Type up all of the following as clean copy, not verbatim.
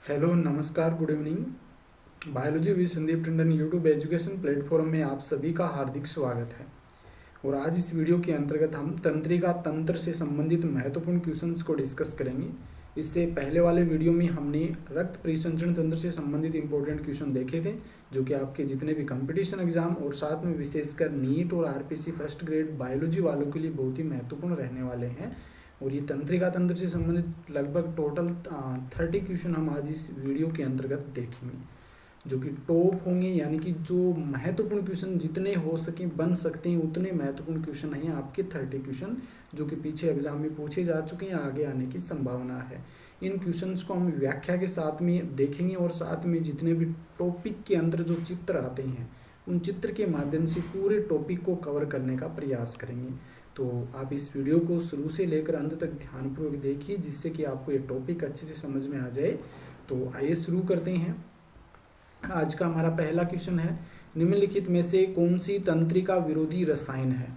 Hello नमस्कार good evening. Biology with Sandeep Tandon YouTube education platform में आप सभी का हार्दिक स्वागत है। और आज इस वीडियो के अंतर्गत हम तंत्रिका तंत्र से संबंधित महत्वपूर्ण क्वेश्चंस को डिस्कस करेंगे। इससे पहले वाले वीडियो में हमने रक्त परिसंचरण तंत्र से संबंधित इंपॉर्टेंट क्वेश्चन देखे थे, जो कि आपके जितने भी कंपटीशन एग्जाम और साथ में विशेषकर नीट और आरपीसी फर्स्ट ग्रेड बायोलॉजी वालों के लिए बहुत ही महत्वपूर्ण रहने वाले हैं। और ये तंत्रिका तंत्र से संबंधित लगभग टोटल 30 क्वेश्चन हम आज इस वीडियो के अंतर्गत देखेंगे, जो कि टॉप होंगे, यानी कि जो महत्वपूर्ण क्वेश्चन जितने हो सके बन सकते हैं उतने महत्वपूर्ण क्वेश्चन हैं आपके 30 क्वेश्चन, जो कि पीछे एग्जाम में पूछे जा चुके हैं, आगे आने की संभावना है। इन क्वेश्चंस को हम व्याख्या के साथ में देखेंगे और साथ में जितने भी टॉपिक के अंदर जो चित्र आते हैं उन चित्र के माध्यम से पूरे टॉपिक को कवर करने का प्रयास करेंगे। तो आप इस वीडियो को शुरू से लेकर अंत तक ध्यानपूर्वक देखिए, जिससे कि आपको ये टॉपिक अच्छे से समझ में आ जाए। तो आइए शुरू करते हैं। आज का हमारा पहला क्वेश्चन है, निम्नलिखित में से कौन सी तंत्रिका विरोधी रसायन है?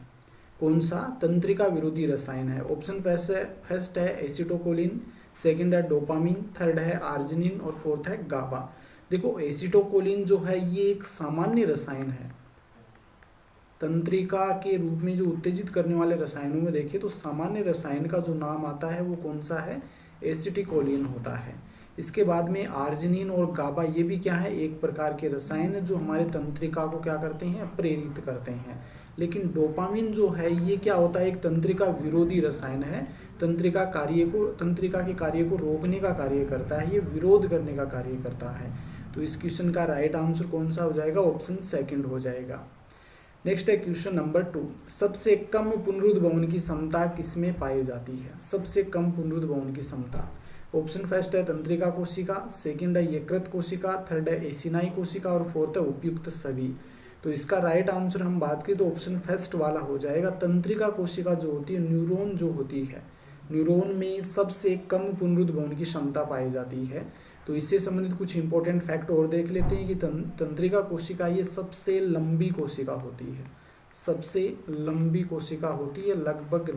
कौन सा तंत्रिका विरोधी रसायन है? ऑप्शन फर्स्ट है एसिटोकोलिन, सेकंड है डोपामिन, थर्ड है आर्जिनिन और फोर्थ है गाबा। देखो, एसिटोकोलिन जो है ये एक सामान्य रसायन है। तंत्रिका के रूप में जो उत्तेजित करने वाले रसायनों में देखिए तो सामान्य रसायन का जो नाम आता है वो कौन सा है? एसिटिकोलिन होता है। इसके बाद में आर्जिनिन और गाबा, ये भी क्या है? एक प्रकार के रसायन है जो हमारे तंत्रिका को क्या करते हैं? प्रेरित करते हैं। लेकिन डोपामिन जो है ये क्या होता है? एक तंत्रिका विरोधी रसायन है। तंत्रिका के कार्य को रोकने का कार्य करता है, ये विरोध करने का कार्य करता है। तो इस क्वेश्चन का राइट आंसर कौन सा हो जाएगा? ऑप्शन सेकंड हो जाएगा। नेक्स्ट है क्वेश्चन नंबर 2, सबसे कम पुनरुद्भवन की क्षमता किसमें पाई जाती है? सबसे कम पुनरुद्भवन की क्षमता। ऑप्शन फर्स्ट है तंत्रिका कोशिका, सेकंड है यकृत कोशिका, थर्ड है एसिनाई कोशिका और फोर्थ है उपयुक्त सभी। तो इसका राइट आंसर हम बात करें तो ऑप्शन फर्स्ट वाला हो जाएगा। तंत्रिका कोशिका जो होती है, न्यूरॉन जो होती है, न्यूरॉन में सबसे कम पुनरुद्भवन की क्षमता पाई जाती है। तो इससे संबंधित कुछ इंपॉर्टेंट फैक्ट और देख लेते हैं कि तंत्रिका कोशिका ये सबसे लंबी कोशिका होती है। सबसे लंबी कोशिका होती है, लगभग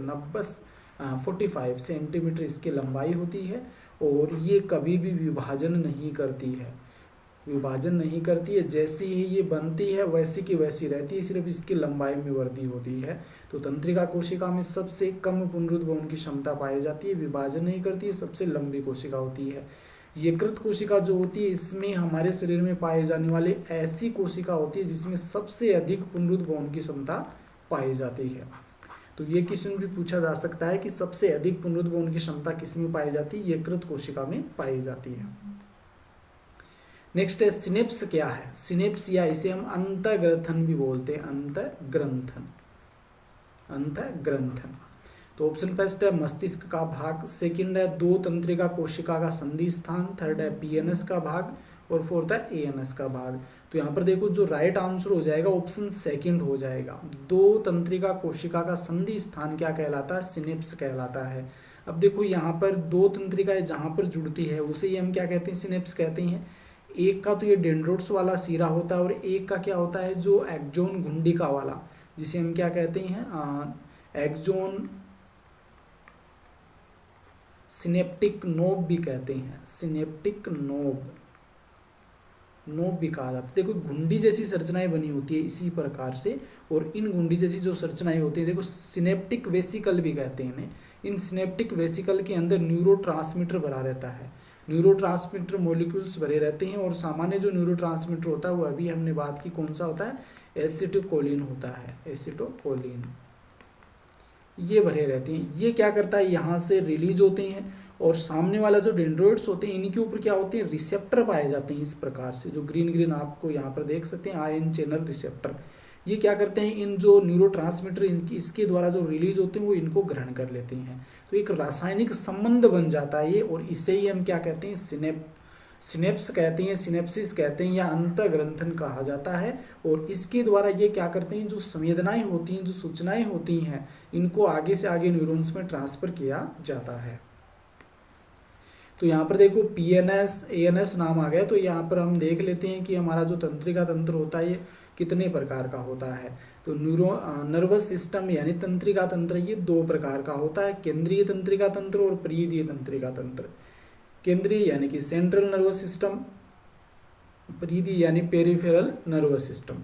45 सेंटीमीटर इसकी लंबाई होती है। और ये कभी भी विभाजन नहीं करती है। विभाजन नहीं करती है, जैसी ही ये बनती है वैसी की वैसी रहती है, सिर्फ इसकी लंबाई में वृद्धि होती है। तो तंत्रिका कोशिका में सबसे कम पुनरुद्भवन की क्षमता पाई जाती है, विभाजन नहीं करती है, सबसे लंबी कोशिका होती है। यकृत कोशिका जो होती है, इसमें हमारे शरीर में पाए जाने वाले ऐसी कोशिका होती है जिसमें सबसे अधिक पुनरुद्भवन की क्षमता पाई जाती है। तो ये क्वेश्चन भी पूछा जा सकता है कि सबसे अधिक पुनरुद्भवन की क्षमता किसमें पाई जाती है? यकृत कोशिका में पाई जाती है। नेक्स्ट है सिनेप्स क्या है? सिनेप्स, या इसे हम अंतःग्रंथन भी बोलते हैं, अंतःग्रंथन। अंतःग्रंथन। तो ऑप्शन फर्स्ट है मस्तिष्क का भाग, सेकंड है दो तंत्रिका कोशिका का संधि स्थान, थर्ड है पीएनएस का भाग और फोर्थ है एएनएस का भाग। तो यहाँ पर देखो जो राइट आंसर हो जाएगा ऑप्शन सेकंड हो जाएगा। दो तंत्रिका कोशिका का संधि स्थान क्या कहलाता है? सिनेप्स कहलाता है। अब देखो यहाँ पर दो तंत्रिकाएं जहाँ पर जुड़ती है उसे ही हम क्या कहते हैं? सिनेप्स कहते हैं। एक का तो ये डेंड्रोट्स वाला सिरा होता है और एक का क्या होता है? जो एक्जोन घुंडिका वाला, जिसे हम क्या कहते हैं? एक्जोन सिनेप्टिक नोब भी कहते हैं। सिनेप्टिक नोब भी कहा जाता है। देखो घुंडी जैसी संरचनाएं बनी होती है इसी प्रकार से, और इन घुंडी जैसी जो संरचनाएं होती है, देखो सिनेप्टिक वेसिकल भी कहते हैं इन्हें। इन सिनेप्टिक वेसिकल के अंदर न्यूरोट्रांसमीटर भरा रहता है। न्यूरोट्रांसमीटर मॉलिक्यूल्स भरे रहते हैं, और सामान्य जो न्यूरोट्रांसमीटर होता है वो अभी हमने बात की, कौन सा होता है? एसिटिकोलिन होता है। एसिटोकोलिन ये भरे रहते हैं। ये क्या करता है? यहाँ से रिलीज होते हैं, और सामने वाला जो डेंड्रोइड्स होते हैं इनके ऊपर क्या होते हैं? रिसेप्टर पाए जाते हैं इस प्रकार से, जो ग्रीन ग्रीन आपको यहाँ पर देख सकते हैं, आयन चैनल रिसेप्टर। ये क्या करते हैं? इन जो न्यूरोट्रांसमीटर इसके द्वारा जो रिलीज होते हैं वो इनको ग्रहण कर लेते हैं। तो एक रासायनिक संबंध बन जाता है ये, और इसे ही हम क्या कहते हैं? सिनेप्स कहते हैं, सिनेप्सिस कहते हैं, या अंतःग्रंथन कहा जाता है। और इसके द्वारा ये क्या करते हैं? जो संवेदनाएं होती हैं, जो सूचनाएं होती हैं, इनको आगे से आगे न्यूरॉन्स में ट्रांसफर किया जाता है। तो यहाँ पर देखो पीएनएस एएनएस नाम आ गया। तो यहाँ पर हम देख लेते हैं कि हमारा जो तंत्रिका तंत्र होता है ये कितने प्रकार का होता है। तो नर्वस सिस्टम यानी तंत्रिका तंत्र ये दो प्रकार का होता है, केंद्रीय तंत्रिका तंत्र और परिधीय तंत्रिका तंत्र। केंद्रीय यानी कि सेंट्रल नर्वस सिस्टम, परिधि यानी peripheral nervous system.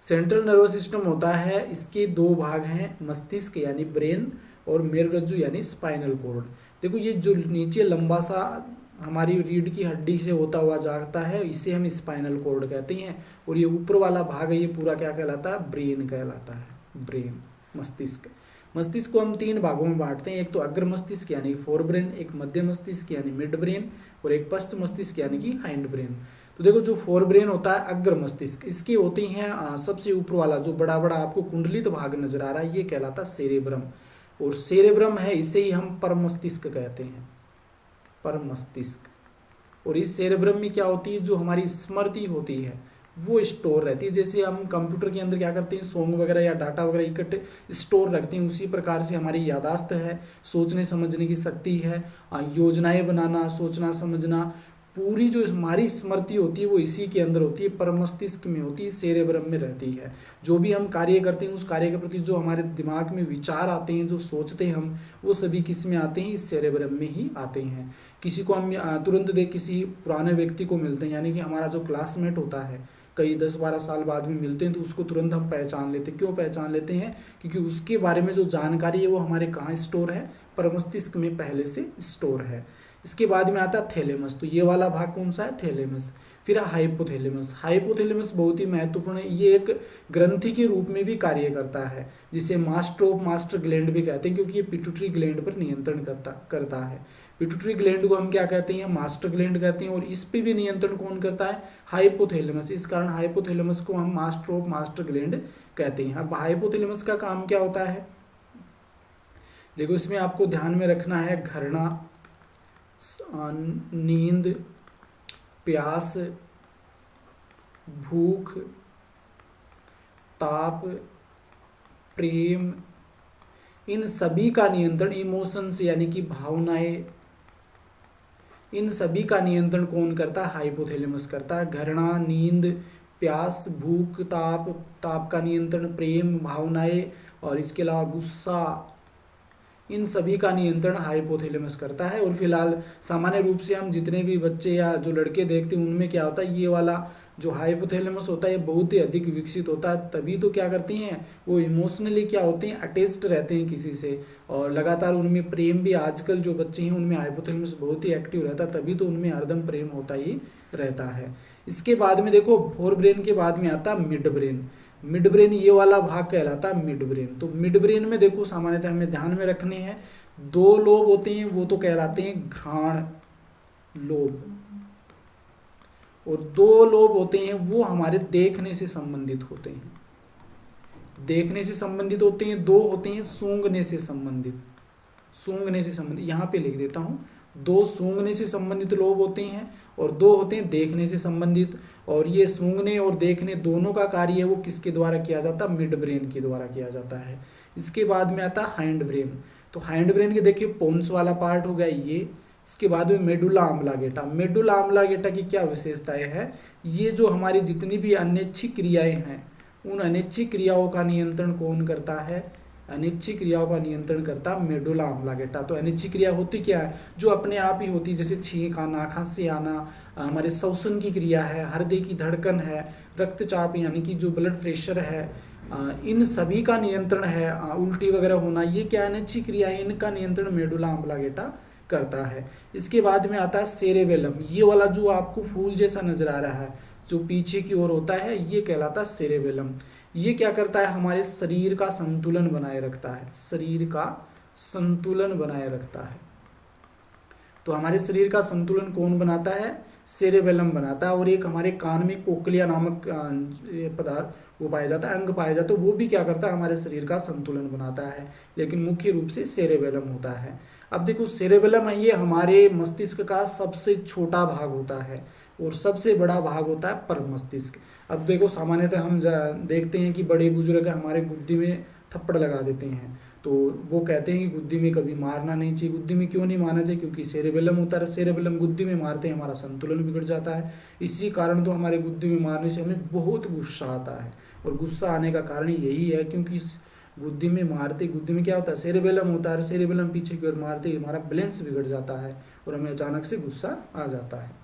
Central nervous system होता है, इसके दो भाग हैं, मस्तिष्क यानी ब्रेन और मेरुरज्जु यानी स्पाइनल कॉर्ड। देखो ये जो नीचे लंबा सा हमारी रीढ़ की हड्डी से होता हुआ जाता है, इसे हम स्पाइनल कॉर्ड कहते हैं, और ये ऊपर वाला भाग है ये पूरा क्या कहलाता है, ब्रेन कहलाता है, ब्रेन, मस्तिष्क। मस्तिष्क को हम तीन भागों में बांटते हैं, एक तो अग्र मस्तिष्क यानी फोर ब्रेन, एक मध्य मस्तिष्क यानी मिड ब्रेन, और एक पश्च मस्तिष्क यानी कि हाइंड ब्रेन। तो देखो जो फोर ब्रेन होता है अग्र मस्तिष्क, इसकी होती हैं सबसे ऊपर वाला जो बड़ा बड़ा आपको कुंडलित भाग नजर आ रहा है, ये कहलाता है सेरेब्रम, और सेरेब्रम है इसे ही हम परम मस्तिष्क कहते हैं, परम मस्तिष्क। और इस सेरेब्रम में क्या होती है, जो हमारी स्मृति होती है वो स्टोर रहती है। जैसे हम कंप्यूटर के अंदर क्या करते हैं, सॉन्ग वगैरह या डाटा वगैरह इकट्ठे स्टोर रखते हैं, उसी प्रकार से हमारी यादाश्त है, सोचने समझने की शक्ति है, योजनाएं बनाना, सोचना समझना, पूरी जो हमारी स्मृति होती है वो इसी के अंदर होती है, परम मस्तिष्क में होती है, सेरेब्रम में रहती है। जो भी हम कार्य करते हैं उस कार्य के प्रति जो हमारे दिमाग में विचार आते हैं, जो सोचते हैं हम, वो सभी किस में आते हैं, इस सेरेब्रम में ही आते हैं। किसी को हम तुरंत देख किसी पुराने व्यक्ति को मिलते हैं, यानी कि हमारा जो क्लासमेट होता है, कई 10-12 साल बाद में मिलते हैं तो उसको तुरंत हम पहचान लेते हैं। क्यों पहचान लेते हैं, क्योंकि उसके बारे में जो जानकारी है वो हमारे कहाँ स्टोर है, परम मस्तिष्क में पहले से स्टोर है। इसके बाद में आता है थैलेमस, तो ये वाला भाग कौन सा है, थैलेमस। फिर हाइपोथैलेमस, हाइपोथैलेमस बहुत ही महत्वपूर्ण है, ये एक ग्रंथि के रूप में भी कार्य करता है, जिसे मास्टर ऑफ मास्टर ग्लैंड भी कहते हैं, क्योंकि ये पिट्यूटरी ग्लैंड पर नियंत्रण करता है। पिट्यूटरी ग्लैंड को हम क्या कहते हैं, मास्टर ग्लैंड कहते हैं, और इस पे भी नियंत्रण कौन करता है, हाइपोथैलेमस। इस कारण हाइपोथैलेमस को हम मास्टर ऑफ मास्टर ग्लैंड कहते हैं। अब हाइपोथैलेमस का काम क्या होता है, देखो इसमें आपको ध्यान में रखना है, घृणा, नींद, प्यास, भूख, ताप, प्रेम, इन सभी का नियंत्रण, इमोशंस यानी कि भावनाएं, इन सभी का नियंत्रण कौन करता है, हाइपोथैलेमस करता है। घृणा, नींद, प्यास, भूख, ताप, ताप का नियंत्रण, प्रेम, भावनाएं, और इसके अलावा गुस्सा, इन सभी का नियंत्रण हाइपोथैलेमस करता है। और फिलहाल सामान्य रूप से हम जितने भी बच्चे या जो लड़के देखते हैं उनमें क्या होता है, ये वाला जो हाइपोथैलेमस होता है ये बहुत ही अधिक विकसित होता है, तभी तो क्या करते हैं वो इमोशनली क्या होते हैं, अटैच्ड रहते हैं किसी से, और लगातार उनमें प्रेम भी, आजकल जो बच्चे हैं उनमें हाइपोथैलेमस बहुत ही एक्टिव रहता है, तभी तो उनमें हरदम प्रेम होता ही रहता है। इसके बाद में देखो फोर ब्रेन के बाद में आता है मिड ब्रेन। मिड ब्रेन ये वाला भाग कहलाता है मिड ब्रेन। तो मिड ब्रेन में देखो सामान्यतः हमें ध्यान में रखने हैं, दो लोब होते हैं, वो तो कहलाते हैं घ्राण लोब, और दो लोब होते हैं वो हमारे देखने से संबंधित होते हैं, देखने से संबंधित होते हैं। दो होते हैं सूंघने से संबंधित, सूंघने से संबंधित, यहाँ पे लिख देता हूँ, दो सूंघने से संबंधित लोब होते हैं और दो होते हैं देखने से संबंधित। और ये सूंघने और देखने दोनों का कार्य है वो किसके द्वारा किया जाता है, मिड ब्रेन के द्वारा किया जाता है। इसके बाद में आता है हाइंड ब्रेन। तो हाइंड ब्रेन के देखिए पोन्स वाला पार्ट हो गया ये। इसके बाद में मेडुला ऑब्लांगेटा। मेडुला ऑब्लांगेटा की क्या विशेषताएं है, ये जो हमारी जितनी भी अनैच्छिक क्रियाएं हैं उन अनैच्छिक क्रियाओं का नियंत्रण कौन करता है, अनिच्छिक क्रियाओं का नियंत्रण करता मेडुला ऑब्लांगेटा। तो अनिच्छिक क्रिया होती क्या है, जो अपने आप ही होती है, जैसे छींक आना, खांसी आना, हमारे श्वसन की क्रिया है, हृदय की धड़कन है, रक्तचाप यानी कि जो ब्लड प्रेशर है, इन सभी का नियंत्रण है, उल्टी वगैरह होना, ये क्या अनिच्छिक क्रिया है, इनका नियंत्रण मेडुला ऑब्लांगेटा करता है। इसके बाद में आता है सेरेबेलम। ये वाला जो आपको फूल जैसा नजर आ रहा है जो पीछे की ओर होता है, ये कहलाता है सेरेबेलम। ये क्या करता है, हमारे शरीर का संतुलन बनाए रखता है, शरीर का संतुलन बनाए रखता है। तो हमारे शरीर का संतुलन कौन बनाता है, सेरेबेलम बनाता है। और एक हमारे कान में कोक्लिया नामक पदार्थ वो पाया जाता है, अंग पाया जाता है, वो भी क्या करता है, हमारे शरीर का संतुलन बनाता है, लेकिन मुख्य रूप से सेरेबेलम होता है। अब देखो सेरेबेलम है ये हमारे मस्तिष्क का सबसे छोटा भाग होता है और सबसे बड़ा भाग होता है परम मस्तिष्क। अब देखो सामान्यतः हम देखते हैं कि बड़े बुजुर्ग हमारे गुद्दी में थप्पड़ लगा देते हैं, तो वो कहते हैं कि गुद्दी में कभी मारना नहीं चाहिए। गुद्दी में क्यों नहीं मारना चाहिए, क्योंकि सेरेबेलम होता है, सेरेबेलम गुद्दी में मारते हैं हमारा संतुलन बिगड़ जाता है। इसी कारण तो हमारे गुद्दी में मारने से हमें बहुत गुस्सा आता है, और गुस्सा आने का कारण यही है क्योंकि गुद्दी में मारते, गुद्दी में क्या होता है, सेरेबेलम होता है, सेरेबेलम पीछे की ओर मारते ही हमारा बैलेंस बिगड़ जाता है और हमें अचानक से गुस्सा आ जाता है।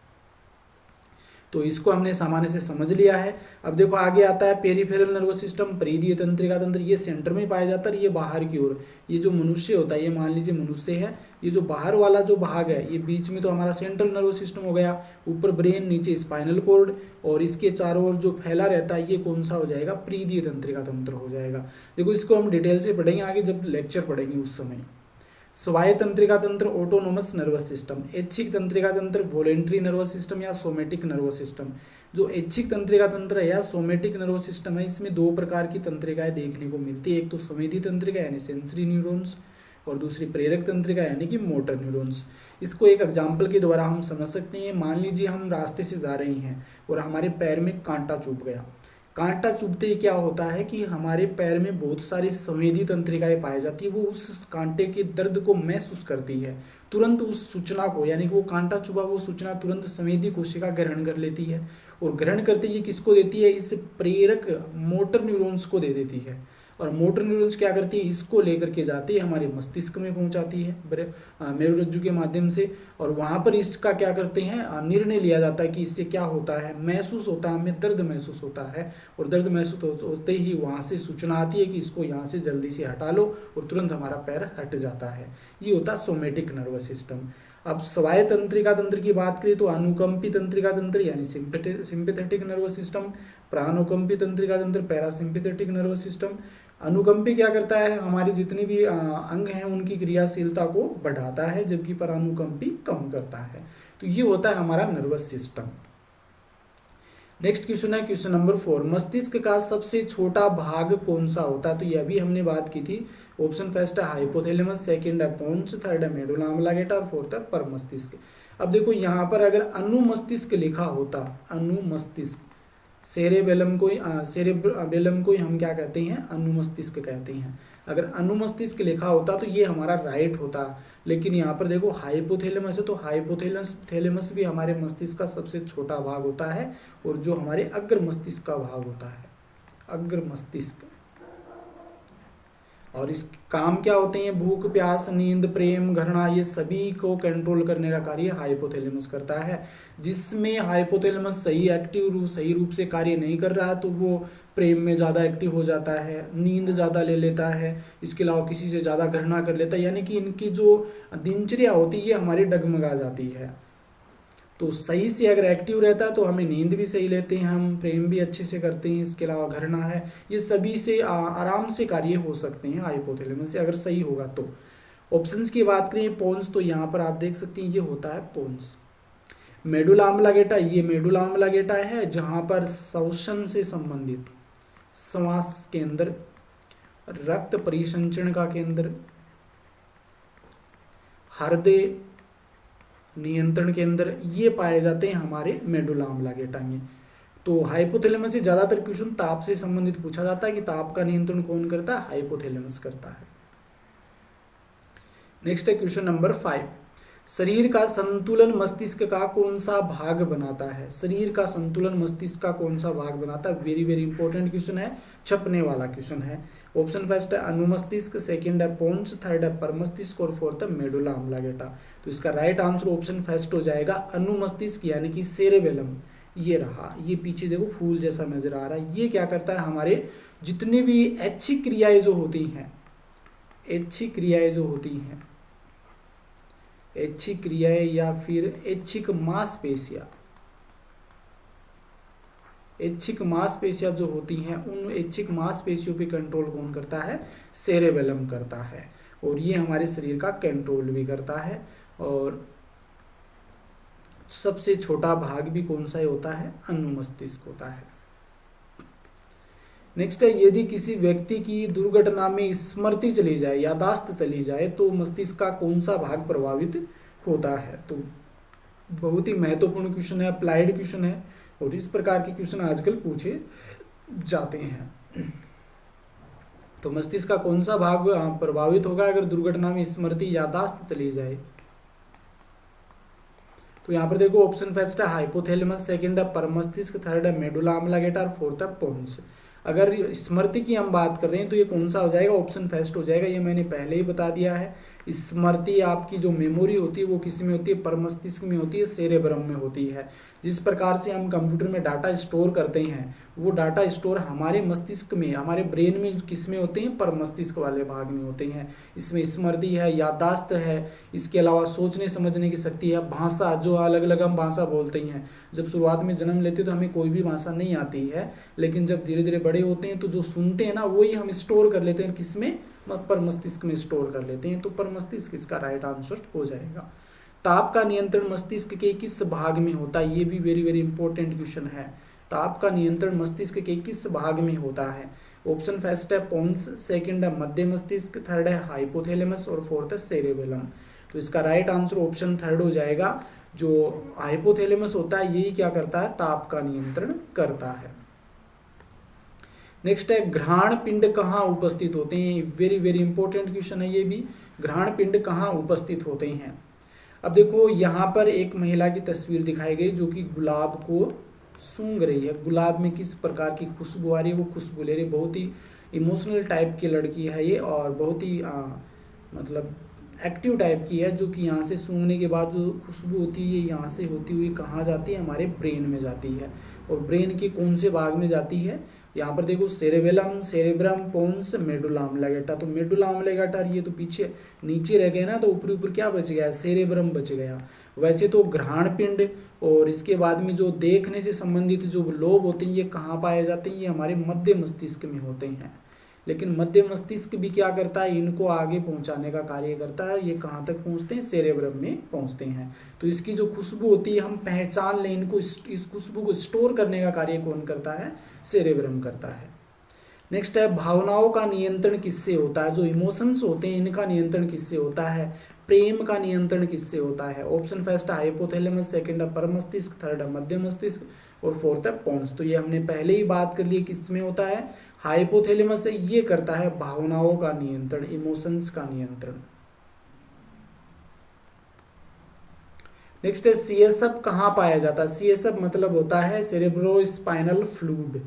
तो इसको हमने सामान्य से समझ लिया है। अब देखो आगे आता है पेरिफेरल नर्वस सिस्टम, परिधीय तंत्रिका तंत्र। ये सेंटर में पाया जाता है, ये बाहर की ओर। ये जो मनुष्य होता है, ये मान लीजिए मनुष्य है, ये जो बाहर वाला जो भाग है, ये बीच में तो हमारा सेंट्रल नर्वस सिस्टम हो गया, ऊपर ब्रेन, नीचे स्पाइनल कोर्ड, और इसके चारों ओर जो फैला रहता है, ये कौन सा हो जाएगा, परिधीय तंत्रिका तंत्र हो जाएगा। देखो इसको हम डिटेल से पढ़ेंगे आगे जब लेक्चर पढ़ेंगे उस समय। स्वायत्त तंत्रिका तंत्र, ऑटोनोमस नर्वस सिस्टम। ऐच्छिक तंत्रिका तंत्र, वॉलेंट्री नर्वस सिस्टम या सोमेटिक नर्वस सिस्टम। जो ऐच्छिक तंत्रिका तंत्र है या सोमेटिक नर्वस सिस्टम है, इसमें दो प्रकार की तंत्रिकाएं देखने को मिलती है। एक तो संवेदी तंत्रिका यानी सेंसरी न्यूरॉन्स, और दूसरी प्रेरक तंत्रिका यानी कि मोटर न्यूरॉन्स। इसको एक एग्जाम्पल के द्वारा हम समझ सकते हैं। मान लीजिए हम रास्ते से जा रहे हैं और हमारे पैर में कांटा चुभ गया। कांटा चुभते ही क्या होता है कि हमारे पैर में बहुत सारी संवेदी तंत्रिकाएं पाई जाती है, वो उस कांटे के दर्द को महसूस करती है, तुरंत उस सूचना को, यानी कि वो कांटा चुभा वो सूचना तुरंत संवेदी कोशिका ग्रहण कर लेती है, और ग्रहण करते ही किसको देती है, इस प्रेरक मोटर न्यूरॉन्स को दे देती है। और मोटर न्यूरॉन्स क्या करती है, इसको लेकर के जाती है हमारे मस्तिष्क में पहुंचाती है मेरुरज्जु के माध्यम से, और वहां पर इसका क्या करते हैं, निर्णय लिया जाता है कि इससे क्या होता है, महसूस होता है, हमें दर्द महसूस होता है, और दर्द महसूस होते ही वहां से सूचना आती है कि इसको यहाँ से जल्दी से हटा लो, और तुरंत हमारा पैर हट जाता है। ये होता है सोमेटिक नर्वस सिस्टम। अब स्वायत्त तंत्रिका तंत्र की बात करें तो अनुकंपी तंत्रिका तंत्र यानी सिंपैथेटिक नर्वस सिस्टम, प्राणोकंपी तंत्रिका तंत्र, पैरासिम्पैथेटिक नर्वस सिस्टम। अनुकंपी क्या करता है, हमारी जितनी भी अंग हैं उनकी क्रियाशीलता को बढ़ाता है, जबकि परानुकंपी कम करता है। तो ये होता है हमारा नर्वस सिस्टम। नेक्स्ट क्वेश्चन है क्वेश्चन नंबर 4, मस्तिष्क का सबसे छोटा भाग कौन सा होता है। तो ये अभी हमने बात की थी। ऑप्शन फर्स्ट है हाइपोथैलेमस, सेकंड है पोन्स, थर्ड है मेडुला ऑब्लांगेटा और फोर्थ है परमस्तिष्क। अब देखो यहाँ पर अगर अनुमस्तिष्क लिखा होता, अनुमस्तिष्क, सेरेबेलम को ही हम क्या कहते हैं, अनुमस्तिष्क कहते हैं। अगर अनुमस्तिष्क लिखा होता तो ये हमारा राइट होता, लेकिन यहाँ पर देखो हाइपोथैलेमस है, तो हाइपोथैलेमस भी हमारे मस्तिष्क का सबसे छोटा भाग होता है, और जो हमारे अग्र मस्तिष्क का भाग होता है, अग्र मस्तिष्क। और इस काम क्या होते हैं, भूख, प्यास, नींद, प्रेम, घृणा, ये सभी को कंट्रोल करने का कार्य हाइपोथैलेमस करता है। जिसमें हाइपोथैलेमस सही रूप से कार्य नहीं कर रहा है तो वो प्रेम में ज़्यादा एक्टिव हो जाता है, नींद ज़्यादा ले लेता है, इसके अलावा किसी से ज़्यादा घृणा कर लेता है, यानी कि इनकी जो दिनचर्या होती है हमारी डगमगा जाती है। तो सही से अगर एक्टिव रहता है तो हमें नींद भी सही लेते हैं, हम प्रेम भी अच्छे से करते हैं, इसके अलावा घृणा है, ये सभी से आराम से कार्य हो सकते हैं हाइपोथैलेमस से अगर सही होगा तो। ऑप्शंस की बात करें पोन्स, तो यहाँ पर आप देख सकते हैं ये होता है पोन्स। मेडुला ऑब्लांगेटा, ये मेडुला ऑब्लांगेटा है जहाँ पर श्वसन से संबंधित, श्वास केंद्र, रक्त परिसंचरण का केंद्र, हृदय नियंत्रण केंद्र, ये पाए जाते हैं हमारे मेडुला ऑब्लांगेटा में। तो हाइपोथैलेमस से ज्यादातर क्वेश्चन ताप से संबंधित पूछा जाता है कि ताप का नियंत्रण कौन करता है, हाइपोथैलेमस करता है। नेक्स्ट है क्वेश्चन नंबर 5, शरीर का संतुलन मस्तिष्क का कौन सा भाग बनाता है। शरीर का संतुलन मस्तिष्क का कौन सा भाग बनाता है, वेरी वेरी इंपॉर्टेंट क्वेश्चन है, छपने वाला क्वेश्चन है। ऑप्शन फर्स्ट है अनुमस्तिष्क, सेकंड है पोन्स, थर्ड है परमस्तिष्क और फोर्थ है मेडुला ऑब्लांगेटा। तो इसका राइट आंसर ऑप्शन फर्स्ट हो जाएगा अनुमस्तिष्क यानी कि सेरेबेलम। ये रहा, ये पीछे देखो फूल जैसा नजर आ रहा है, ये क्या करता है, हमारे जितनी भी ऐच्छिक क्रियाएं जो होती हैं, ऐच्छिक क्रियाएं जो होती हैं, ऐच्छिक क्रियाएं या फिर ऐच्छिक मांसपेशियां, ऐच्छिक मांसपेशियां जो होती हैं उन ऐच्छिक मांसपेशियों पे कंट्रोल कौन करता है, सेरेबेलम करता है, और ये हमारे शरीर का कंट्रोल भी करता है। और सबसे छोटा भाग भी कौन सा होता है, अनुमस्तिष्क होता है। नेक्स्ट है यदि किसी व्यक्ति की दुर्घटना में स्मृति चली जाए, यादाश्त चली जाए, तो मस्तिष्क का कौन सा भाग प्रभावित होता है। तो बहुत ही महत्वपूर्ण क्वेश्चन है, अप्लाइड क्वेश्चन है, और इस प्रकार के क्वेश्चन आजकल पूछे जाते हैं। तो मस्तिष्क का कौन सा भाग प्रभावित होगा अगर दुर्घटना में स्मृति यादाश्त चली जाए। तो यहाँ पर देखो ऑप्शन फर्स्ट है हाइपोथैलेमस, सेकंड है परमस्तिष्क, थर्ड है मेडुला ऑब्लांगेटा और फोर्थ है पोन्स। अगर स्मृति की हम बात कर रहे हैं तो ये कौन सा हो जाएगा, ऑप्शन फर्स्ट हो जाएगा, ये मैंने पहले ही बता दिया है। स्मृति आपकी जो मेमोरी होती है वो किस में होती है, परमस्तिष्क में होती है, सेरेब्रम में होती है। जिस प्रकार से हम कंप्यूटर में डाटा स्टोर करते हैं वो डाटा स्टोर हमारे मस्तिष्क में, हमारे ब्रेन में किस में होते हैं, पर मस्तिष्क वाले भाग में होते हैं। इसमें स्मृति है, याददाश्त है, इसके अलावा सोचने समझने की शक्ति है, भाषा, जो अलग अलग हम भाषा बोलते हैं। जब शुरुआत में जन्म लेते हैं तो हमें कोई भी भाषा नहीं आती है, लेकिन जब धीरे धीरे बड़े होते हैं तो जो सुनते हैं ना वही हम स्टोर कर लेते हैं, किसमें, पर मस्तिष्क में स्टोर कर लेते हैं। तो पर मस्तिष्क इसका राइट आंसर हो जाएगा। ताप का नियंत्रण मस्तिष्क के किस भाग में होता है, ये भी वेरी वेरी इंपॉर्टेंट क्वेश्चन है। ताप का नियंत्रण मस्तिष्क के किस भाग में होता है। ऑप्शन फर्स्ट है पोन्स, सेकंड है मध्य मस्तिष्क, थर्ड है हाइपोथैलेमस और फोर्थ है सेरेबेलम। तो इसका राइट आंसर ऑप्शन थर्ड हो जाएगा। जो हाइपोथैलेमस होता है यही क्या करता है, ताप का नियंत्रण करता है। नेक्स्ट है घ्राण पिंड कहाँ उपस्थित होते हैं, वेरी वेरी इंपॉर्टेंट क्वेश्चन है ये भी। घ्राण पिंड कहाँ उपस्थित होते हैं। अब देखो यहाँ पर एक महिला की तस्वीर दिखाई गई जो कि गुलाब को सूंघ रही है। गुलाब में किस प्रकार की खुशबू आ रही है, वो खुशबू ले रही है। बहुत ही इमोशनल टाइप की लड़की है ये, और बहुत ही मतलब एक्टिव टाइप की है, जो कि यहाँ से सूंघने के बाद जो खुशबू होती है ये यहाँ से होती हुई कहाँ जाती है, हमारे ब्रेन में जाती है। और ब्रेन के कौन से भाग में जाती है, यहाँ पर देखो सेरेबेलम, सेरेब्रम, पोन्स, मेडुला ऑब्लिंगेटा। तो मेडुला ऑब्लिंगेटा ये तो पीछे नीचे रह गए ना, तो ऊपर ऊपर क्या बच गया, सेरेब्रम बच गया। वैसे तो घ्राण पिंड और इसके बाद में जो देखने से संबंधित जो लोब होते हैं ये कहाँ पाए जाते हैं, ये हमारे मध्य मस्तिष्क में होते हैं। लेकिन मध्य मस्तिष्क भी क्या करता है, इनको आगे पहुंचाने का कार्य करता है। ये कहाँ तक पहुंचते हैं, सेरेब्रम में पहुंचते हैं। तो इसकी जो खुशबू होती है हम पहचान लें इनको, इस खुशबू को स्टोर करने का कार्य कौन करता है, सेरेब्रम करता है। नेक्स्ट है भावनाओं का नियंत्रण किससे होता है, जो इमोशंस होते हैं इनका नियंत्रण किससे होता है। प्रेम का नियंत्रण किससे होता है। ऑप्शन फर्स्ट है हाइपोथैलेमस, सेकंड है परमस्तिष्क, थर्ड है मध्य मस्तिष्क और फोर्थ है पोन्स। तो ये हमने पहले ही बात कर ली किसमें होता है, हाइपोथैलेमस से। ये करता है भावनाओं का नियंत्रण, इमोशंस का नियंत्रण। नेक्स्ट है सीएसएफ कहाँ पाया जाता है। सीएसएफ मतलब होता है सेरेब्रोस्पाइनल फ्लूइड।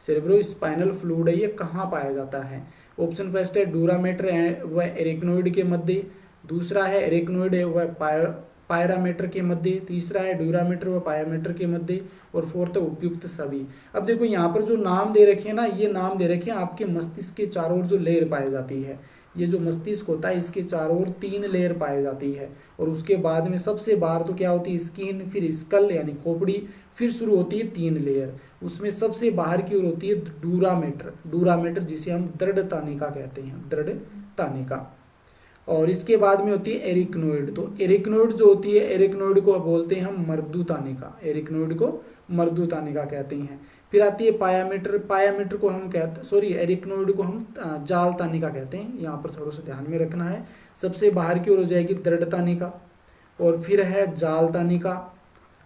सेरेब्रोस्पाइनल फ्लूइड है, ये कहाँ पाया जाता है। ऑप्शन फर्स्ट है डूरामेटर व एरेक्नोइड के मध्य, दूसरा है एरेक्नोइड व पायरामीटर के मध्य, तीसरा है ड्यूरामीटर व पायामीटर के मध्य और फोर्थ है उपयुक्त सभी। अब देखो यहाँ पर जो नाम दे रखे हैं ना, ये नाम दे रखे हैं आपके मस्तिष्क के चारों ओर जो लेयर पाई जाती है। ये जो मस्तिष्क होता है इसके चारों ओर 3 लेयर पाई जाती है, और उसके बाद में सबसे बाहर तो क्या होती है, स्किन, फिर स्कल यानी खोपड़ी, फिर शुरू होती है 3 लेयर। उसमें सबसे बाहर की ओर होती है डूरामीटर, डूरामीटर जिसे हम दृढ़ तानिका कहते हैं, दृढ़ तानिका। और इसके बाद में होती है एरिक्नोइड। तो एरिक्नोइड जो होती है, एरिक्नोइड को बोलते हैं हम मर्दू तानिका, एरिक्नोइड को मर्दू तानिका कहते हैं। फिर आती है पायामीटर, पायामीटर को हम कहते, सॉरी एरिक्नोइड को हम जाल तानिका कहते हैं। यहाँ पर थोड़ा सा ध्यान में रखना है। सबसे बाहर की ओर हो जाएगी दृढ़ तानिका, और फिर है जाल तानिका,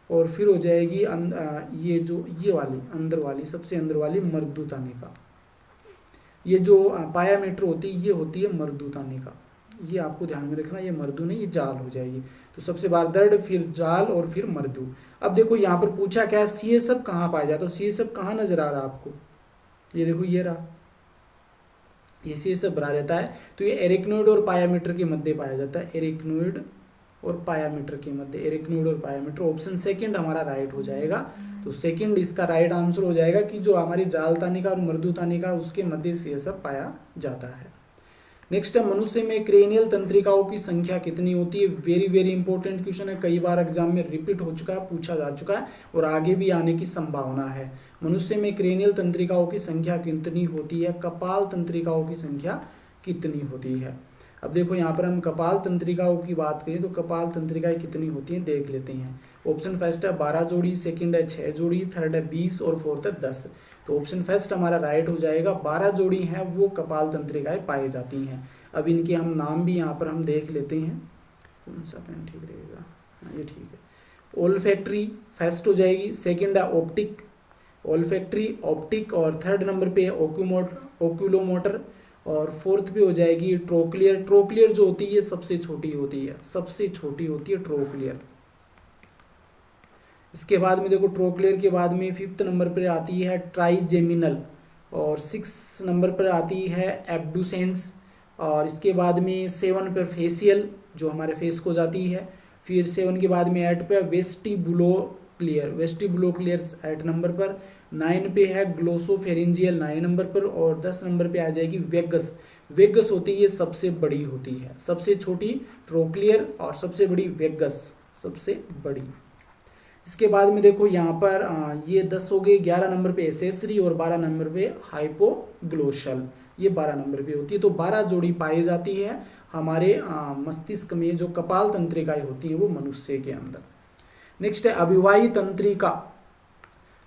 और फिर हो जाएगी ये जो ये वाली अंदर वाली, सबसे अंदर वाली मर्दू तानिका। ये जो पायामीटर होती है ये होती है मर्दू तानिका। ये आपको ध्यान में रखना, ये मर्दू नहीं, ये जाल हो जाएगी। तो सबसे बाहर दृढ़, फिर जाल और फिर मर्दू। अब देखो यहाँ पर पूछा क्या है, सीएसएफ कहाँ पाया जाता है। तो सीएसएफ कहाँ नजर आ रहा है आपको, ये देखो ये रहा, ये सीएसएफ बना रहता है। तो ये एरिक्नोइड और पायामीटर के मध्य पाया जाता है, एरिक्नोइड और पायामीटर के मध्य, एरिक्नोइड और पायामीटर। ऑप्शन सेकंड हमारा राइट हो जाएगा। तो सेकंड इसका राइट आंसर हो जाएगा कि जो हमारी जाल तानिका और मर्दू तानिका उसके मध्य सीएसएफ पाया जाता है। नेक्स्ट है मनुष्य में क्रेनियल तंत्रिकाओं की संख्या कितनी होती है। वेरी वेरी इंपॉर्टेंट क्वेश्चन है, कई बार एग्जाम में रिपीट हो चुका है, पूछा जा चुका है और आगे भी आने की संभावना है। मनुष्य में क्रेनियल तंत्रिकाओं की संख्या कितनी होती है, कपाल तंत्रिकाओं की संख्या कितनी होती है। अब देखो यहाँ पर हम कपाल तंत्रिकाओं की बात करें तो कपाल तंत्रिकाएं कितनी होती हैं देख लेते हैं। ऑप्शन फर्स्ट है 12 जोड़ी, सेकंड है 6 जोड़ी, थर्ड है 20 और फोर्थ है 10। तो ऑप्शन फर्स्ट हमारा राइट हो जाएगा। 12 जोड़ी हैं वो कपाल तंत्रिकाएं पाई जाती हैं। अब इनके हम नाम भी यहाँ पर हम देख लेते हैं, कौन सा पेन ठीक रहेगा, ये ठीक है। ओल्फैक्टरी फर्स्ट हो जाएगी, सेकंड है ऑप्टिक, ओल्फैक्टरी, ऑप्टिक, और थर्ड नंबर पे ओक्यूलोमोटर, और फोर्थ पे हो जाएगी ट्रोक्लियर। ट्रोक्लियर जो होती है सबसे छोटी होती है, सबसे छोटी होती है ट्रोक्लियर। इसके बाद में देखो ट्रोक्लियर के बाद में फिफ्थ नंबर पर आती है ट्राइजेमिनल, और 6 नंबर पर आती है एब्डुसेंस, और इसके बाद में 7 पर फेशियल जो हमारे फेस को जाती है, फिर 7 के बाद में 8 पे वेस्टिबुलोक्लियर, वेस्टिबुलोक्लियर 8 नंबर पर, 9 पे है ग्लोसोफेरिंजियल 9 नंबर पर, और 10 नंबर पे आ जाएगी वेगस। वेगस होती है सबसे बड़ी होती है, सबसे छोटी ट्रोक्लियर और सबसे बड़ी वेगस, सबसे बड़ी। इसके बाद में देखो यहाँ पर ये 10 हो गए, 11 नंबर पे एसेसरी और 12 नंबर पे हाइपोग्लोशल, ये 12 नंबर पे होती है। तो 12 जोड़ी पाई जाती है हमारे मस्तिष्क में, जो कपाल तंत्रिकाएं होती है वो मनुष्य के अंदर। नेक्स्ट है अभिवाही तंत्रिका।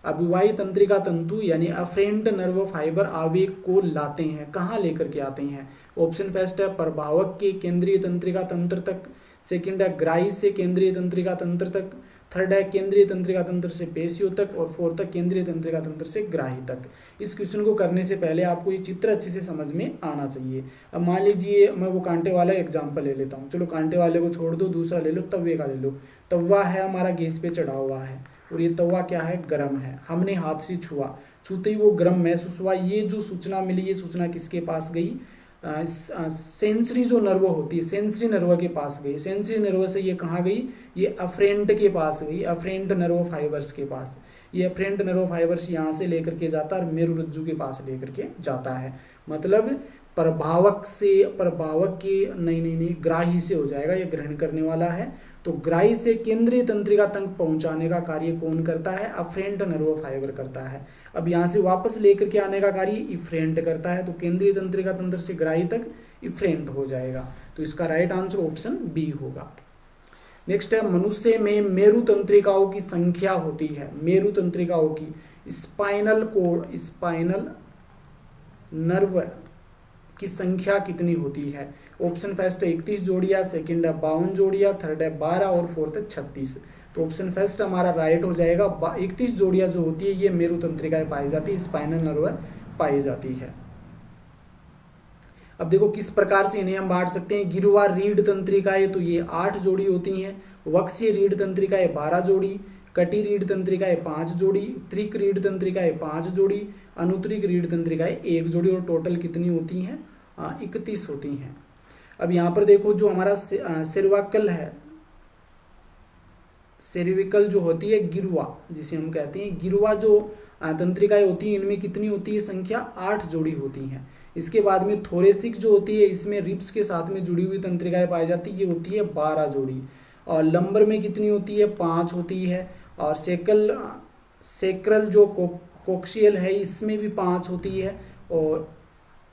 अभिवाही तंत्रिका तंतु यानी अफरेंट नर्व फाइबर आवेग को लाते हैं, कहाँ लेकर के आते हैं? ऑप्शन फर्स्ट है प्रभावक के केंद्रीय तंत्रिका तंत्र तक, सेकंड है ग्राही से केंद्रीय तंत्रिका तंत्र तक, थर्ड है केंद्रीय तंत्रिका तंत्र से पेशियों तक, और फोर्थ है केंद्रीय तंत्रिका तंत्र से ग्राही तक। इस क्वेश्चन को करने से पहले आपको ये चित्र अच्छे से समझ में आना चाहिए। अब मान लीजिए मैं वो कांटे वाला एग्जाम्पल ले लेता हूँ, चलो कांटे वाले को छोड़ दो, दूसरा ले लो, तवे का ले लो। तवा है हमारा गैस पे चढ़ा हुआ है, और ये तवा क्या है? गर्म है। हमने हाथ से छुआ, छूते ही वो गर्म महसूस हुआ। ये जो सूचना मिली, ये सूचना किसके पास गई? सेंसरी जो नर्व होती है, सेंसरी नर्व के पास गई। सेंसरी नर्व से ये कहाँ गई? ये अफरेंट के पास गई, अफरेंट नर्व फाइबर्स के पास। ये अफरेंट नर्व फाइबर्स यहाँ से लेकर के जाता है और मेरुरज्जु के पास लेकर के जाता है। मतलब प्रभावक से, प्रभावक के नहीं ग्राही से हो जाएगा, ये ग्रहण करने वाला है। तो ग्राही से केंद्रीय तंत्रिका तक पहुंचाने का कार्य कौन करता है? अफरेंट नर्व फाइबर करता है। अब यहाँ से वापस लेकर के आने का कार्य इफरेंट करता है। तो केंद्रीय तंत्रिका तंत्र से ग्राही तक इफरेंट हो जाएगा। तो इसका राइट आंसर ऑप्शन बी होगा। नेक्स्ट है मनुष्य में मेरु तंत्रिकाओं की संख्या होती है, मेरु तंत्रिकाओं की स्पाइनल कोड, स्पाइनल नर्व की संख्या कितनी होती है? ऑप्शन फर्स्ट है 31 जोड़ियाँ, सेकंड है 52 जोड़ियाँ, थर्ड है 12 और फोर्थ है 36। तो ऑप्शन फर्स्ट हमारा राइट हो जाएगा। 31 जोड़ियाँ जो होती है ये मेरु तंत्रिकाएं पाई जाती है, स्पाइनल नर्व पाई जाती है। अब देखो किस प्रकार से इन्हें हम बांट सकते हैं। गिरवा रीढ़ तंत्रिकाएं तो ये 8 जोड़ी होती हैं, वक्सीय रीढ़ तंत्रिकाएं 12 जोड़ी, कटी रीढ़ तंत्रिकाएं 5 जोड़ी, उत्तरिक रीढ़ तंत्रिकाएं 5 जोड़ी, अनुत्तरिक रीढ़ तंत्रिकाएं 1 जोड़ी, और टोटल कितनी होती हैं? 31 होती हैं। अब यहाँ पर देखो जो हमारा सर्वाइकल है, सर्विकल जो होती है गिरवा जिसे हम कहते हैं, गिरवा जो तंत्रिकाएं होती हैं इनमें कितनी होती है संख्या? 8 जोड़ी होती हैं। इसके बाद में थोरेसिक जो होती है इसमें रिब्स के साथ में जुड़ी हुई तंत्रिकाएं पाई जाती है, ये होती है 12 जोड़ी। और लंबर में कितनी होती है? 5 होती है। और सेक्रल जो कोक्सियल है इसमें भी 5 होती है, और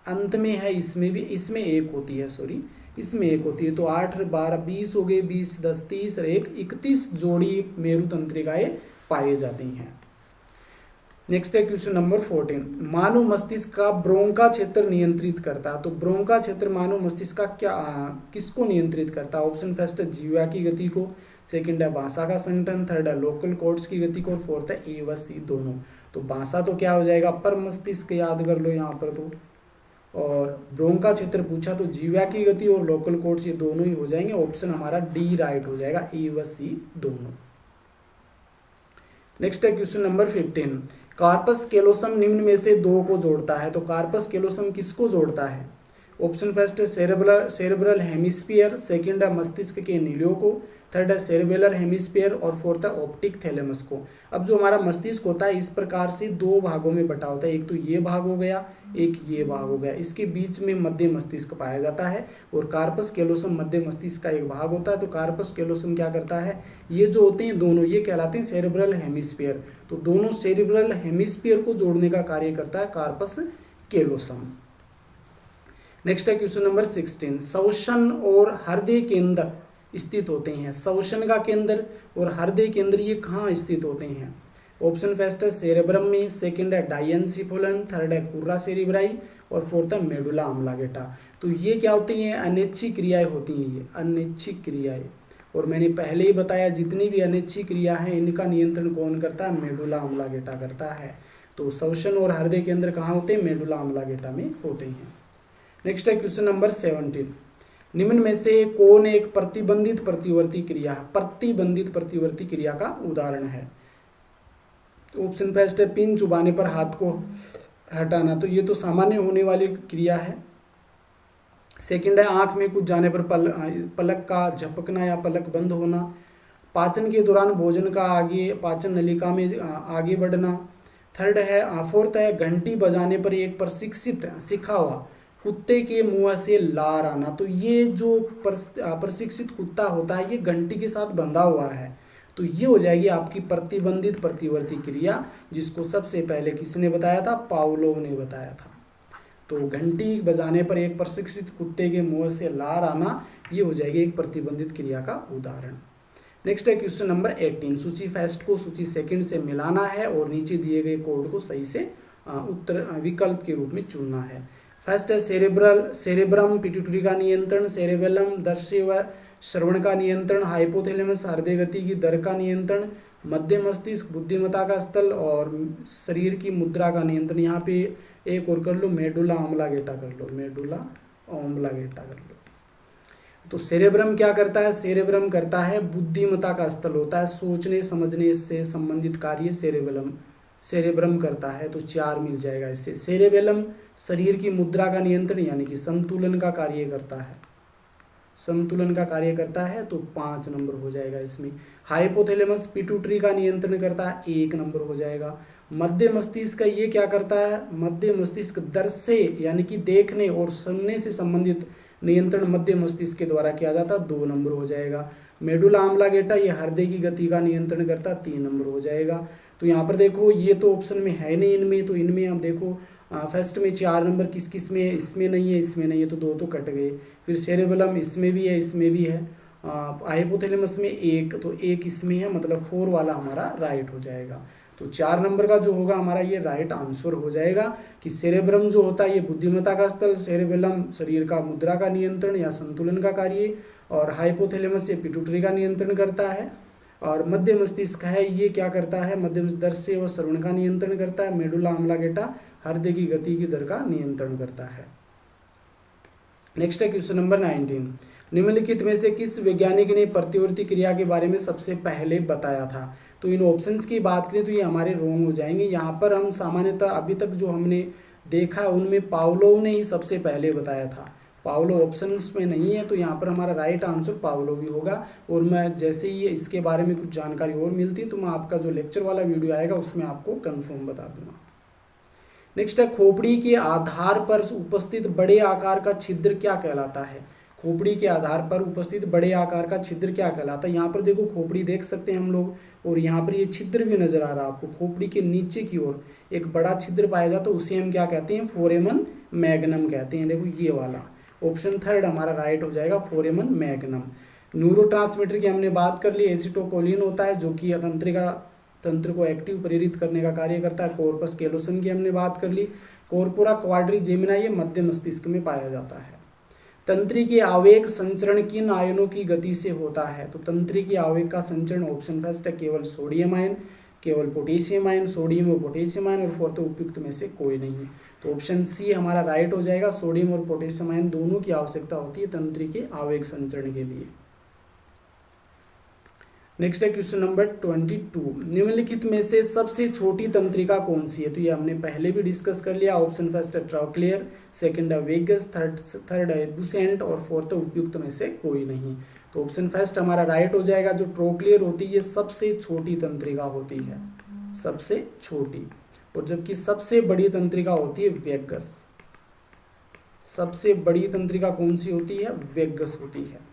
अंत में है इसमें भी, इसमें 1 होती है, सॉरी इसमें 1 होती है। तो 8 12 20 हो गए, 20 10 30 और 1 31 जोड़ी मेरु तंत्रिकाएं पाई जाती हैं। नेक्स्ट है क्वेश्चन नंबर 14। मानव मस्तिष्क का ब्रोंका क्षेत्र नियंत्रित करता है। तो ब्रोंका क्षेत्र मानव मस्तिष्क का किसको नियंत्रित करता है? ऑप्शन फर्स्ट है जीवा की गति को, सेकंड है भाषा का संगठन, थर्ड है लोकल कॉर्ड्स की गति को, और फोर्थ है ए व सी दोनों। तो भाषा तो क्या हो जाएगा? पर मस्तिष्क याद कर लो यहाँ पर तो, और ब्रोंका क्षेत्र पूछा तो जीवा की गति और लोकल कॉर्ड्स ये दोनों ही हो जाएंगे। ऑप्शन हमारा डी राइट हो जाएगा, ए व सी दोनों। नेक्स्ट है क्वेश्चन नंबर 15। कार्पस कैलोसम निम्न में से 2 को जोड़ता है। तो कार्पस कैलोसम किसको जोड़ता है? ऑप्शन फर्स्ट है सेरेब्रल हेमिस्फीयर, सेकंड है मस्तिष्क के नीलियों को, थर्ड है सेरेबेलर हेमिस्फीयर, और फोर्थ है ऑप्टिक थैलेमस को। अब जो हमारा मस्तिष्क होता है इस प्रकार से 2 भागों में बटा होता है, एक तो ये भाग हो गया, एक ये भाग हो गया। इसके बीच में मध्य मस्तिष्क पाया जाता है, और कार्पस कैलोसम मध्य मस्तिष्क का एक भाग होता है। तो कार्पस कैलोसम क्या करता है? ये जो होते हैं दोनों, ये कहलाते हैं सेरेब्रल हेमिस्फीयर। तो दोनों सेरेब्रल हेमिस्फीयर को जोड़ने का कार्य करता है कार्पस कैलोसम। नेक्स्ट है क्वेश्चन नंबर 16। श्वसन और हृदय केंद्र स्थित होते हैं। श्वसन का केंद्र और हृदय केंद्र ये कहाँ स्थित होते हैं? ऑप्शन फर्स्ट है सेरेब्रम में, सेकंड है डायनसिफोलन, थर्ड है कुर्रा सेरिब्राई, और फोर्थ है मेडुला ऑब्लांगेटा। तो ये क्या होती हैं? अनैच्छिक क्रियाएं होती हैं, ये अनैच्छिक क्रियाएं। और मैंने पहले ही बताया जितनी भी अनैच्छिक क्रिया है इनका नियंत्रण कौन करता है? मेडुला ऑब्लांगेटा करता है। तो श्वसन और हृदय केंद्र कहाँ होते हैं? मेडुला ऑब्लांगेटा में होते हैं। नेक्स्ट है क्वेश्चन नंबर 17। निम्न में से कौन एक प्रतिबंधित प्रतिवर्ती क्रिया, प्रतिबंधित प्रतिवर्ती क्रिया का उदाहरण है? ऑप्शन फर्स्ट है पिन चुबाने पर हाथ को हटाना, तो ये तो सामान्य होने वाली क्रिया है। सेकंड है आंख में कुछ जाने पर पलक का झपकना या पलक बंद होना। पाचन के दौरान भोजन का आगे पाचन नलिका में आगे बढ़ना। थर्ड है फोर्थ है घंटी बजाने पर एक प्रशिक्षित सीखा हुआ कुत्ते के मुंह से लार आना। तो ये जो प्रशिक्षित कुत्ता होता है ये घंटी के साथ बंधा हुआ है, तो ये हो जाएगी आपकी प्रतिबंधित प्रतिवर्ती क्रिया, जिसको सबसे पहले किसने बताया था? पावलोव ने बताया था। तो घंटी बजाने पर एक प्रशिक्षित कुत्ते के मुंह से लार आना, ये हो जाएगी एक प्रतिबंधित क्रिया का उदाहरण। नेक्स्ट है क्वेश्चन नंबर 18। सूची फर्स्ट को सूची सेकंड से मिलाना है और नीचे दिए गए कोड को सही से उत्तर विकल्प के रूप में चुनना है। फर्स्ट है सेरेब्रम पिट्यूटरी का नियंत्रण, सेरेबेलम दृश्य व श्रवण का नियंत्रण, हाइपोथैलेमस हृदय गति की दर का नियंत्रण, मध्य मस्तिष्क बुद्धिमत्ता का स्थल और शरीर की मुद्रा का नियंत्रण। यहाँ पे एक और कर लो, मेडुला ऑम्ब्लागेटा कर लो, मेडुला ऑम्ब्लागेटा कर लो। तो सेरेब्रम क्या करता है? सेरेब्रम करता है बुद्धिमत्ता का स्थल होता है, सोचने समझने से संबंधित कार्य सेरेब्रम करता है, तो 4 मिल जाएगा इससे। सेरेबेलम शरीर की मुद्रा का नियंत्रण यानी कि संतुलन का कार्य करता है, संतुलन का कार्य करता है, तो 5 नंबर हो जाएगा इसमें। हाइपोथैलेमस पिट्यूटरी का नियंत्रण करता है, 1 नंबर हो जाएगा। मध्य मस्तिष्क का ये क्या करता है? मध्य मस्तिष्क दृश्य यानी कि देखने और सुनने से संबंधित नियंत्रण मध्य मस्तिष्क के द्वारा किया जाता, 2 नंबर हो जाएगा। मेडुला ऑम्ब्लागेटा ये हृदय की गति का नियंत्रण करता, 3 नंबर हो जाएगा। तो यहाँ पर देखो ये तो ऑप्शन में है नहीं इनमें, तो इनमें आप देखो फर्स्ट में 4 नंबर किस किस में है? इसमें नहीं है, इसमें नहीं है, तो 2 तो कट गए। फिर सेरेबेलम इसमें भी है, इसमें भी है। हाइपोथैलेमस में 1, तो 1 इसमें है, मतलब 4 वाला हमारा राइट हो जाएगा। तो 4 नंबर का जो होगा हमारा ये राइट आंसर हो जाएगा कि सेरेब्रम जो होता है ये बुद्धिमत्ता का स्थल, सेरेबेलम शरीर का मुद्रा का नियंत्रण या संतुलन का कार्य, और हाइपोथैलेमस ये पिट्यूटरी का नियंत्रण करता है, और मध्य मस्तिष्क है ये क्या करता है? मध्य दृश्य और श्रवण का नियंत्रण करता है। मेडुला ऑम्ब्लागेटा हृदय की गति की दर का नियंत्रण करता है। नेक्स्ट है क्वेश्चन नंबर 19। निम्नलिखित में से किस वैज्ञानिक ने प्रतिवर्ती क्रिया के बारे में सबसे पहले बताया था? तो इन ऑप्शंस की बात करें तो ये हमारे रॉन्ग हो जाएंगे। यहाँ पर हम सामान्यतः अभी तक जो हमने देखा उनमें पावलोव ने ही सबसे पहले बताया था, पावलोव ऑप्शंस में नहीं है, तो यहाँ पर हमारा राइट आंसर पावलोव ही होगा। और मैं जैसे ही इसके बारे में कुछ जानकारी और मिलती है तो मैं आपका जो लेक्चर वाला वीडियो आएगा उसमें आपको कंफर्म बता दूंगा। नेक्स्ट है खोपड़ी के आधार पर उपस्थित बड़े आकार का छिद्र क्या कहलाता है? खोपड़ी के आधार पर उपस्थित बड़े आकार का छिद्र क्या कहलाता है? यहाँ पर देखो खोपड़ी देख सकते हैं हम लोग, और यहाँ पर ये छिद्र भी नजर आ रहा है आपको। खोपड़ी के नीचे की ओर एक बड़ा छिद्र पाया जाता है, उसे हम क्या कहते हैं? फोरेमन मैग्नम कहते हैं। देखो ये वाला ऑप्शन थर्ड हमारा राइट हो जाएगा, फोरेमन मैग्नम। न्यूरोट्रांसमीटर की हमने बात कर ली, एसिटोकोलिन होता है जो कि तंत्र को एक्टिव प्रेरित करने का कार्य करता है। कॉर्पस कैलोसम की हमने बात कर ली। कॉर्पोरा क्वाड्रिजेमिना ये मध्य मस्तिष्क में पाया जाता है। तंत्रिकी आवेग संचरण किन आयनों की गति से होता है? तो तंत्रिकी आवेग का संचरण ऑप्शन फर्स्ट है केवल सोडियम आयन, केवल पोटेशियम आयन, सोडियम और पोटेशियम आयन, और फोर्थ उपयुक्त में से कोई नहीं। तो ऑप्शन सी हमारा राइट हो जाएगा। सोडियम और पोटेशियम आयन दोनों की आवश्यकता होती है तंत्रिकी आवेग संचरण के लिए। नेक्स्ट है क्वेश्चन नंबर 22। निम्नलिखित में से सबसे छोटी तंत्रिका कौन सी है? तो ये हमने पहले भी डिस्कस कर लिया। ऑप्शन फर्स्ट है ट्रॉक्लियर, सेकंड है वेगस, थर्ड है बुसेंट, और फोर्थ है उपयुक्त में से कोई नहीं। तो ऑप्शन फर्स्ट हमारा राइट हो जाएगा। जो ट्रॉक्लियर होती है सबसे छोटी तंत्रिका होती है, सबसे छोटी, और जबकि सबसे बड़ी तंत्रिका होती है वेगस। सबसे बड़ी तंत्रिका कौन सी होती है? वेगस होती है।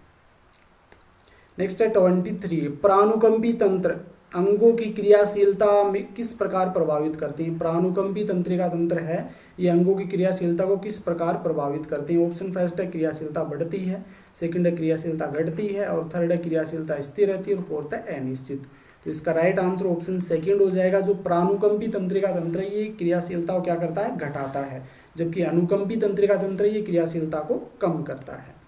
नेक्स्ट है 23। प्राणुकंपी तंत्र अंगों की क्रियाशीलता में किस प्रकार प्रभावित करते हैं? प्राणुकंपी तंत्रिका तंत्र है ये अंगों की क्रियाशीलता को किस प्रकार प्रभावित करते हैं? ऑप्शन फर्स्ट है क्रियाशीलता बढ़ती है, सेकंड है क्रियाशीलता घटती है, और थर्ड है क्रियाशीलता स्थिर रहती है, और फोर्थ है अनिश्चित। तो इसका राइट आंसर ऑप्शन सेकंड हो जाएगा। जो प्राणुकंपी तंत्रिका तंत्र है ये क्रियाशीलता को क्या करता है? घटाता है, जबकि अनुकंपी तंत्रिका तंत्र ये क्रियाशीलता को कम करता है।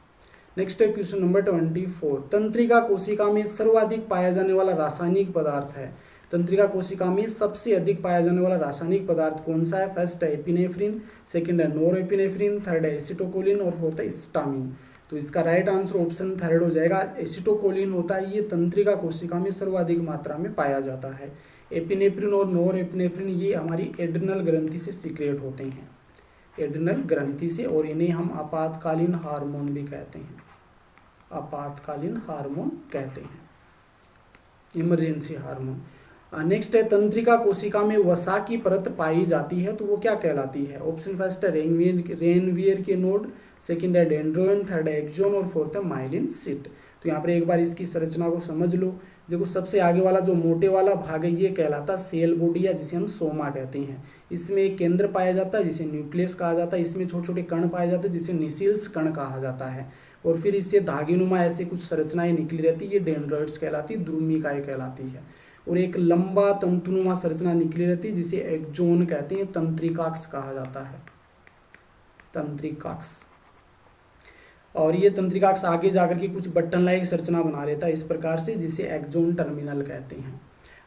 नेक्स्ट है क्वेश्चन नंबर 24। तंत्रिका कोशिका में सर्वाधिक पाया जाने वाला रासायनिक पदार्थ है। तंत्रिका कोशिका में सबसे अधिक पाया जाने वाला रासायनिक पदार्थ कौन सा है? फर्स्ट है एपिनेफ्रिन, सेकंड है नोरेपिनेफ्रिन, थर्ड है एसिटोकोलिन, और फोर्थ है स्टामिन। तो इसका राइट आंसर ऑप्शन थर्ड हो जाएगा। एसिटोकोलिन होता है ये तंत्रिका कोशिका में सर्वाधिक मात्रा में पाया जाता है। एपिनेफ्रिन और नोर एपिनेफ्रिन ये हमारी एड्रिनल ग्रंथि से सीक्रेट होते हैं, एड्रिनल ग्रंथि से, और इन्हें हम आपातकालीन हार्मोन भी कहते हैं, आपातकालीन हार्मोन कहते हैं, इमरजेंसी हार्मोन। नेक्स्ट है तंत्रिका कोशिका में वसा की परत पाई जाती है तो वो क्या कहलाती है? ऑप्शन फर्स्ट है रेनवियर के नोड, सेकंड है डेंड्रोन, थर्ड है एक्सोन और फोर्थ है माइलिन शीट। तो यहाँ पर एक बार इसकी संरचना को समझ लो। देखो सबसे आगे वाला जो मोटे वाला भाग है ये कहलाता सेल बॉडी या जिसे हम सोमा कहते हैं। इसमें एक केंद्र पाया जाता है जिसे न्यूक्लियस कहा जाता है। इसमें छोटे छोटे कण पाए जाते हैं जिसे निसिल्स कण कहा जाता है, और फिर इससे धागेनुमा ऐसे कुछ संरचनाएं निकली रहती है, ये डेंड्रॉइड्स कहलाती, द्रुमिकाएं कहलाती है। और एक लंबा तंतुनुमा संरचना निकली रहती है जिसे एक्सोन कहते हैं, तंत्रिकाक्ष कहा जाता है, तंत्रिकाक्ष। और ये तंत्रिकाक्ष आगे जाकर के कुछ बटन लाइक संरचना बना लेता है इस प्रकार से, जिसे एक्सोन टर्मिनल कहते हैं।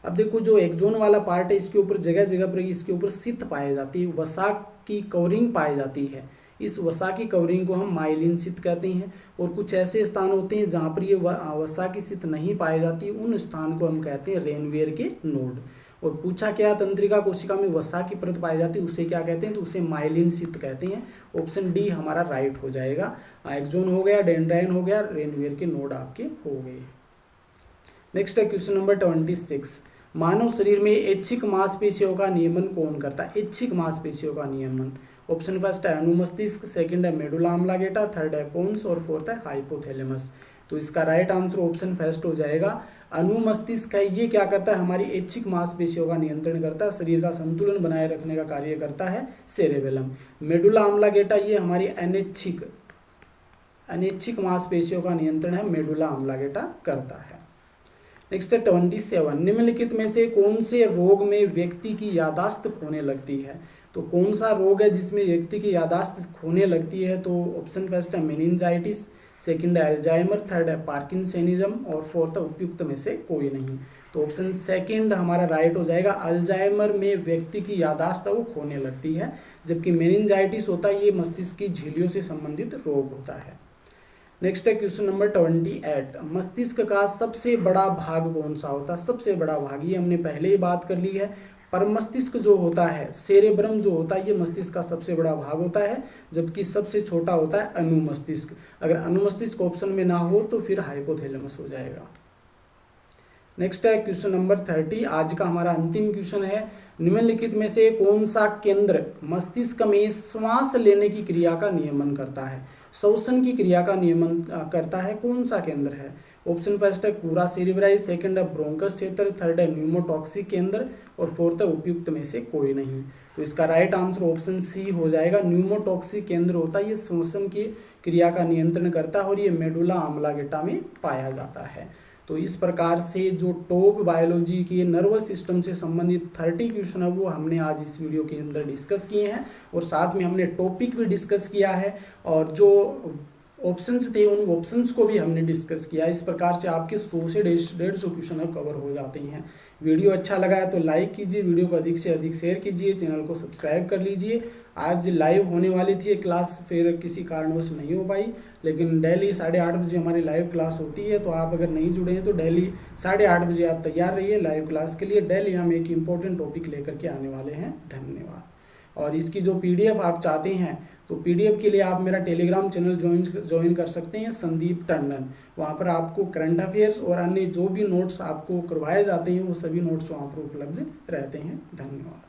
अब देखो जो एक्सोन वाला पार्ट है इसके ऊपर जगह जगह पर इसके ऊपर सित पाई जाती है, वसा की कवरिंग पाई जाती है। इस वसा की कवरिंग को हम माइलिन शीथ कहते हैं। और कुछ ऐसे स्थान होते हैं जहाँ पर ये वसा की शीथ नहीं पाई जाती, उन स्थान को हम कहते हैं रेनवियर के नोड। और पूछा क्या तंत्रिका कोशिका में वसा की परत पाई जाती है उसे क्या कहते हैं? तो उसे माइलिन शीथ कहते हैं। ऑप्शन डी हमारा राइट हो जाएगा। एक्सोन हो गया, डेंड्राइन हो गया, रेनवियर के नोड आपके हो गए। नेक्स्ट है क्वेश्चन नंबर 26। मानव शरीर में ऐच्छिक मांसपेशियों का नियमन कौन करता है? ऐच्छिक मांसपेशियों का नियमन। ऑप्शन फर्स्ट है अनुमस्तिष्क, सेकंड है मेडुला ऑब्लांगेटा, थर्ड है पोन्स और फोर्थ है हाइपोथैलेमस। तो इसका राइट आंसर ऑप्शन फर्स्ट हो जाएगा। अनुमस्तिष्क है ये क्या करता है? हमारी ऐच्छिक मांसपेशियों का नियंत्रण करता है, शरीर का संतुलन बनाए रखने का कार्य करता है सेरेबेलम। मेडुला ऑब्लांगेटा ये हमारी अनैच्छिक मांसपेशियों का नियंत्रण है, मेडुला ऑब्लांगेटा करता है। नेक्स्ट है 27। निम्नलिखित में से कौन से रोग में व्यक्ति की याददाश्त खोने लगती है? तो कौन सा रोग है जिसमें व्यक्ति की याददाश्त खोने लगती है? तो ऑप्शन फर्स्ट है मेनिंजाइटिस, सेकंड है अल्जाइमर, थर्ड है पार्किंसनिज्म और फोर्थ है उपयुक्त में से कोई नहीं। तो ऑप्शन सेकंड हमारा राइट हो जाएगा। अल्जाइमर में व्यक्ति की याददाश्त वो खोने लगती है, जबकि मेनिंजाइटिस होता है ये मस्तिष्क की झिल्लियों से संबंधित रोग होता है। नेक्स्ट है क्वेश्चन नंबर 28। मस्तिष्क का सबसे बड़ा भाग कौन सा होता है? सबसे बड़ा भाग ये हमने पहले ही बात कर ली है। पर मस्तिष्क जो होता है, सेरेब्रम जो होता है, ये मस्तिष्क का सबसे बड़ा भाग होता है, जबकि सबसे छोटा होता है अनुमस्तिष्क। अगर अनुमस्तिष्क ऑप्शन में ना हो तो फिर हाइपोथैलेमस हो जाएगा। नेक्स्ट है क्वेश्चन नंबर 30। आज का हमारा अंतिम क्वेश्चन है। निम्नलिखित में से कौन सा केंद्र मस्तिष्क में श्वास लेने की क्रिया का नियमन करता है? श्वसन की क्रिया का नियमन करता है, कौन सा केंद्र है? ऑप्शन फर्स्ट है कूरा सेरिब्राई, सेकंड है ब्रोंकस क्षेत्र, थर्ड है न्यूमोटॉक्सिक केंद्र और फोर्थ है उपयुक्त में से कोई नहीं। तो इसका राइट आंसर ऑप्शन सी हो जाएगा। न्यूमोटॉक्सिक केंद्र होता है ये श्वसन की क्रिया का नियंत्रण करता है और ये मेडुला ऑब्लांगेटा में पाया जाता है। तो इस प्रकार से जो टॉप बायोलॉजी के नर्वस सिस्टम से संबंधित 30 क्वेश्चन है वो हमने आज इस वीडियो के अंदर डिस्कस किए हैं, और साथ में हमने टॉपिक भी डिस्कस किया है, और जो ऑप्शंस थे उन ऑप्शंस को भी हमने डिस्कस किया। इस प्रकार से आपके 100 से 150 क्वेश्चन कवर हो जाते हैं। वीडियो अच्छा लगा है तो लाइक कीजिए, वीडियो को अधिक से अधिक शेयर कीजिए, चैनल को सब्सक्राइब कर लीजिए। आज लाइव होने वाली थी क्लास, फिर किसी कारणवश नहीं हो पाई, लेकिन डेली 8:30 बजे हमारी लाइव क्लास होती है। तो आप अगर नहीं जुड़े हैं तो डेली 8:30 बजे आप तैयार रहिए लाइव क्लास के लिए। डेली हम एक इम्पोर्टेंट टॉपिक लेकर के आने वाले हैं। धन्यवाद। और इसकी जो PDF आप चाहते हैं तो PDF के लिए आप मेरा टेलीग्राम चैनल ज्वाइन कर सकते हैं, संदीप टंडन। वहाँ पर आपको करंट अफेयर्स और अन्य जो भी नोट्स आपको करवाए जाते हैं वो सभी नोट्स वहाँ पर उपलब्ध रहते हैं। धन्यवाद।